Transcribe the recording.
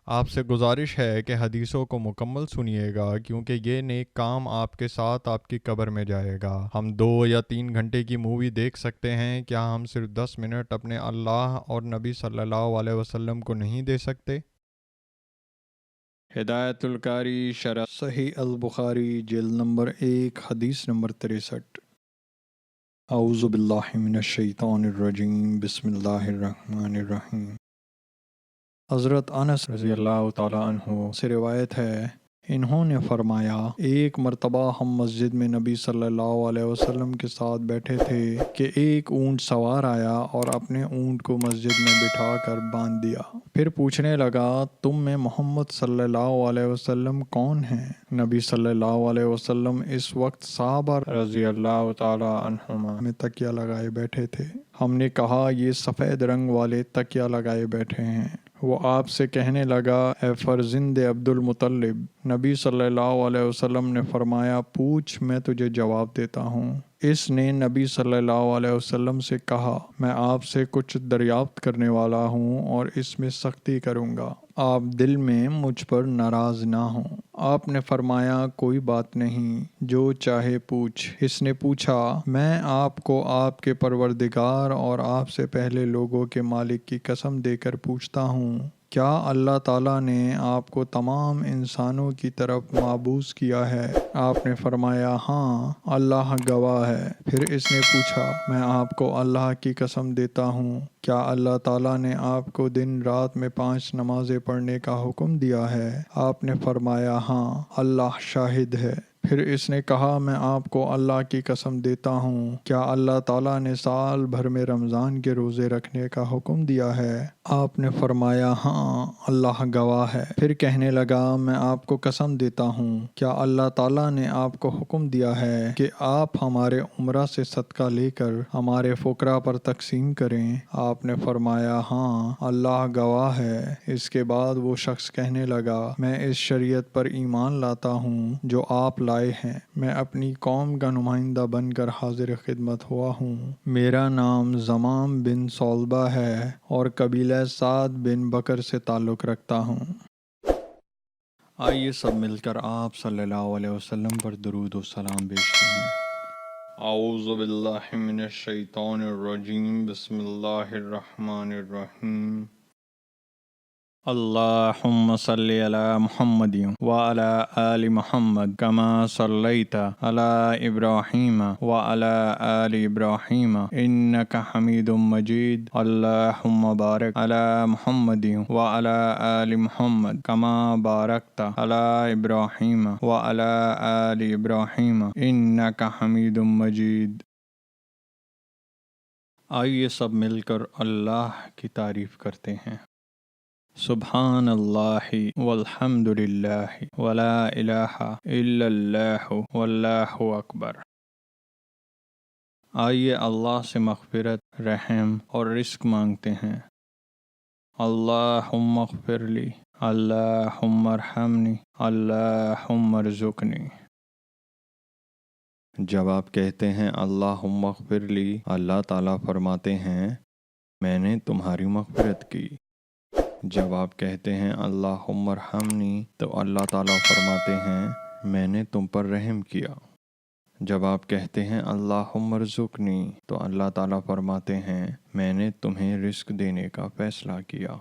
آپ سے گزارش ہے کہ حدیثوں کو مکمل سنیے گا کیونکہ یہ نیک کام آپ کے ساتھ آپ کی قبر میں جائے گا۔ ہم 2 یا 3 گھنٹے کی مووی دیکھ سکتے ہیں، کیا ہم صرف 10 منٹ اپنے اللہ اور نبی صلی اللہ علیہ وسلم کو نہیں دے سکتے؟ ہدایت القاری شرح صحیح البخاری جلد نمبر 1 حدیث نمبر 63۔ اعوذ باللہ من الشیطان الرجیم، بسم اللہ الرحمن الرحیم۔ حضرت انس رضی اللہ تعالیٰ عنہ سے روایت ہے، انہوں نے فرمایا، ایک مرتبہ ہم مسجد میں نبی صلی اللہ علیہ وسلم کے ساتھ بیٹھے تھے کہ ایک اونٹ سوار آیا اور اپنے اونٹ کو مسجد میں بٹھا کر باندھ دیا۔ پھر پوچھنے لگا، تم میں محمد صلی اللہ علیہ وسلم کون ہیں؟ نبی صلی اللہ علیہ وسلم اس وقت صحابہ رضی اللہ تعالیٰ عنہما میں تکیہ لگائے بیٹھے تھے۔ ہم نے کہا، یہ سفید رنگ والے تکیہ لگائے بیٹھے ہیں۔ وہ آپ سے کہنے لگا، اے فرزند عبد المطلب۔ نبی صلی اللہ علیہ وسلم نے فرمایا، پوچھ، میں تجھے جواب دیتا ہوں۔ اس نے نبی صلی اللہ علیہ وسلم سے کہا، میں آپ سے کچھ دریافت کرنے والا ہوں اور اس میں سختی کروں گا، آپ دل میں مجھ پر ناراض نہ ہوں۔ آپ نے فرمایا، کوئی بات نہیں، جو چاہے پوچھ۔ اس نے پوچھا، میں آپ کو آپ کے پروردگار اور آپ سے پہلے لوگوں کے مالک کی قسم دے کر پوچھتا ہوں، کیا اللہ تعالیٰ نے آپ کو تمام انسانوں کی طرف مبعوث کیا ہے؟ آپ نے فرمایا، ہاں، اللہ گواہ ہے۔ پھر اس نے پوچھا، میں آپ کو اللہ کی قسم دیتا ہوں، کیا اللہ تعالیٰ نے آپ کو دن رات میں 5 نمازیں پڑھنے کا حکم دیا ہے؟ آپ نے فرمایا، ہاں، اللہ شاہد ہے۔ پھر اس نے کہا، میں آپ کو اللہ کی قسم دیتا ہوں، کیا اللہ تعالیٰ نے سال بھر میں رمضان کے روزے رکھنے کا حکم دیا ہے؟ آپ نے فرمایا، ہاں، اللہ گواہ ہے۔ پھر کہنے لگا، میں آپ کو قسم دیتا ہوں، کیا اللہ تعالیٰ نے آپ کو حکم دیا ہے کہ آپ ہمارے عمرہ سے صدقہ لے کر ہمارے فقراء پر تقسیم کریں؟ آپ نے فرمایا، ہاں، اللہ گواہ ہے۔ اس کے بعد وہ شخص کہنے لگا، میں اس شریعت پر ایمان لاتا ہوں جو آپ لائے ہیں۔ میں اپنی قوم کا نمائندہ بن کر حاضر خدمت ہوا ہوں۔ میرا نام زمام بن صلبہ ہے اور قبیلہ سعد بن بکر سے تعلق رکھتا ہوں۔ آئیے سب مل کر آپ صلی اللہ علیہ وسلم پر درود و سلام پیش کریں۔ اعوذ باللہ من الشیطان الرجیم، بسم اللہ الرحمن الرحیم۔ اللہم صلی علی محمد وعلی آل محمد کما صلیت علی ابراہیم وعلی آل ابراہیم انک حمید مجید۔ اللہم بارک علی محمد وعلی آل محمد کما بارکت علی ابراہیم وعلی آل ابراہیم انک حمید مجید۔ آئیے سب مل کر اللہ کی تعریف کرتے ہیں۔ سبحان اللہ والحمد للہ ولا الہ الا اللہ واللہ اکبر۔ آئیے اللہ سے مغفرت، رحم اور رزق مانگتے ہیں۔ اللہم اغفر لی، اللہم ارحمنی، اللہم ارزقنی۔ جب آپ کہتے ہیں اللہم اغفر لی، اللہ تعالیٰ فرماتے ہیں، میں نے تمہاری مغفرت کی۔ جب آپ کہتے ہیں اللہم ارحمنی، تو اللہ تعالیٰ فرماتے ہیں، میں نے تم پر رحم کیا۔ جب آپ کہتے ہیں اللہم ارزقنی، تو اللہ تعالیٰ فرماتے ہیں، میں نے تمہیں رزق دینے کا فیصلہ کیا۔